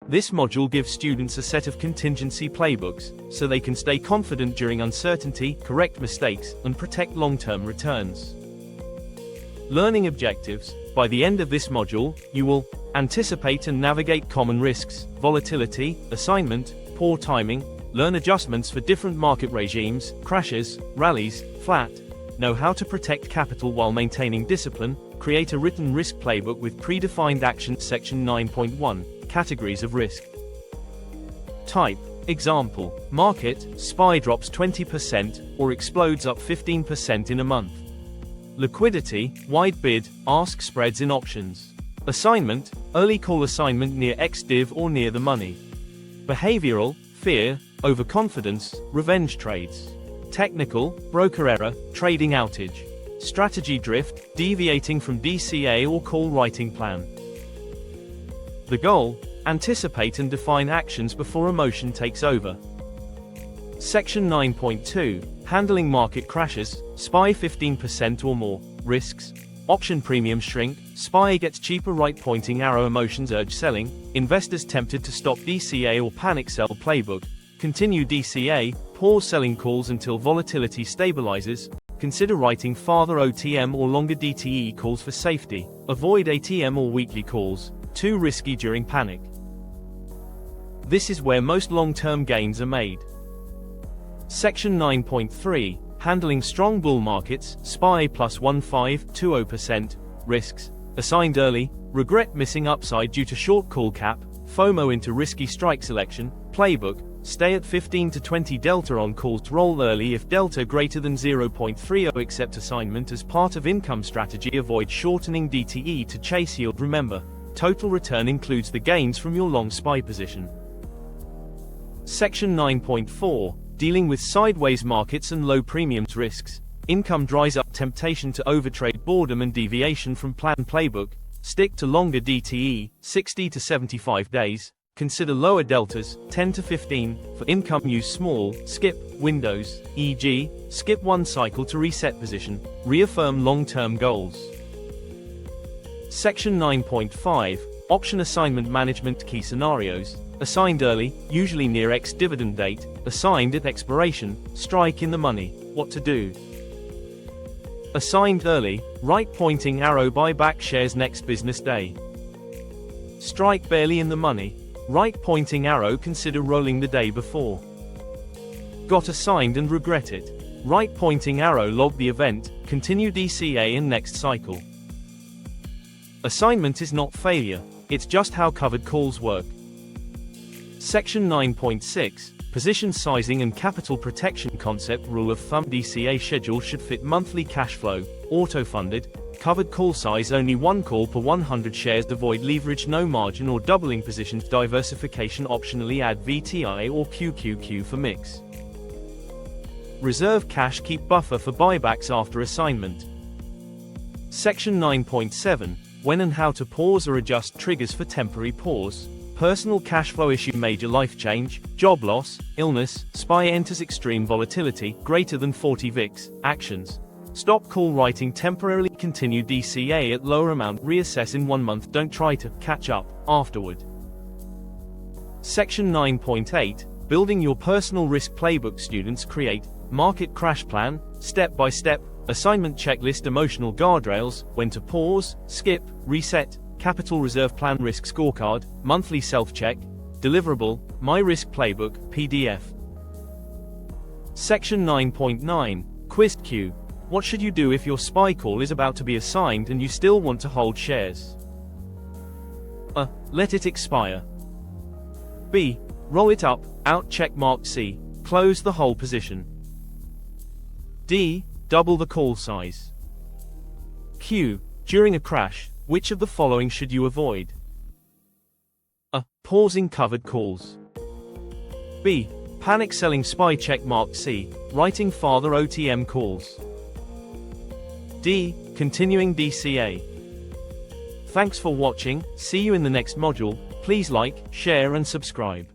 This module gives students a set of contingency playbooks, so they can stay confident during uncertainty, correct mistakes, and protect long-term returns. Learning objectives. By the end of this module, you will anticipate and navigate common risks, volatility, assignment, poor timing, learn adjustments for different market regimes, crashes, rallies, flat, know how to protect capital while maintaining discipline, create a written risk playbook with predefined actions. Section 9.1, Categories of risk. Type. Example, market, SPY drops 20% or explodes up 15% in a month. Liquidity, wide bid, ask spreads in options. Assignment, early call assignment near ex-div or near the money. Behavioral, fear, overconfidence, revenge trades. Technical, broker error, trading outage. Strategy drift, deviating from DCA or call writing plan. The goal, anticipate and define actions before emotion takes over. Section 9.2, Handling market crashes, SPY 15% or more, risks. Option premium shrink, SPY gets cheaper, right pointing arrow, emotions urge selling, investors tempted to stop DCA or panic sell playbook, continue DCA, pause selling calls until volatility stabilizes, consider writing farther OTM or longer DTE calls for safety, avoid ATM or weekly calls, too risky during panic. This is where most long-term gains are made. Section 9.3, Handling strong bull markets, SPY plus 1520%, risks. Assigned early, regret missing upside due to short call cap, FOMO into risky strike selection, playbook, stay at 15 to 20 delta on calls, roll early if delta greater than 0.30, accept assignment as part of income strategy, avoid shortening DTE to chase yield. Remember, total return includes the gains from your long SPY position. Section 9.4, Dealing with sideways markets and low premiums risks. Income dries up, temptation to overtrade, boredom and deviation from plan. Playbook, stick to longer DTE, 60 to 75 days, consider lower deltas, 10 to 15, for income use small, skip, windows, e.g., skip one cycle to reset position, reaffirm long-term goals. Section 9.5, Option assignment management. Key scenarios, assigned early, usually near ex-dividend date, assigned at expiration, strike in the money, what to do. Assigned early, right pointing arrow, buy back shares next business day. Strike barely in the money, right pointing arrow, consider rolling the day before. Got assigned and regret it, right pointing arrow, log the event, continue DCA in next cycle. Assignment is not failure, it's just how covered calls work. Section 9.6, Position sizing and capital protection concept. Rule of thumb, DCA schedule should fit monthly cash flow, auto-funded, covered call size only one call per 100 shares, avoid leverage, no margin or doubling positions, diversification optionally, add VTI or QQQ for mix. Reserve cash, keep buffer for buybacks after assignment. Section 9.7, When and how to pause or adjust triggers for temporary pause. Personal cash flow issue, major life change, job loss, illness, SPY enters extreme volatility, greater than 40 VIX, actions. Stop call writing temporarily, continue DCA at lower amount, reassess in 1 month, don't try to catch up afterward. Section 9.8, Building your personal risk playbook. Students create market crash plan, step-by-step, assignment checklist, emotional guardrails, when to pause, skip, reset, capital reserve plan, risk scorecard, monthly self-check, deliverable, my risk playbook, PDF. Section 9.9, Quiz Q. What should you do if your SPY call is about to be assigned and you still want to hold shares? A. Let it expire. B. Roll it up, out, check mark. C. Close the whole position. D. Double the call size. Q. During a crash, which of the following should you avoid? A. Pausing covered calls. B. Panic selling SPY, check mark. C. Writing farther OTM calls. D. Continuing DCA. Thanks for watching, see you in the next module, please like, share and subscribe.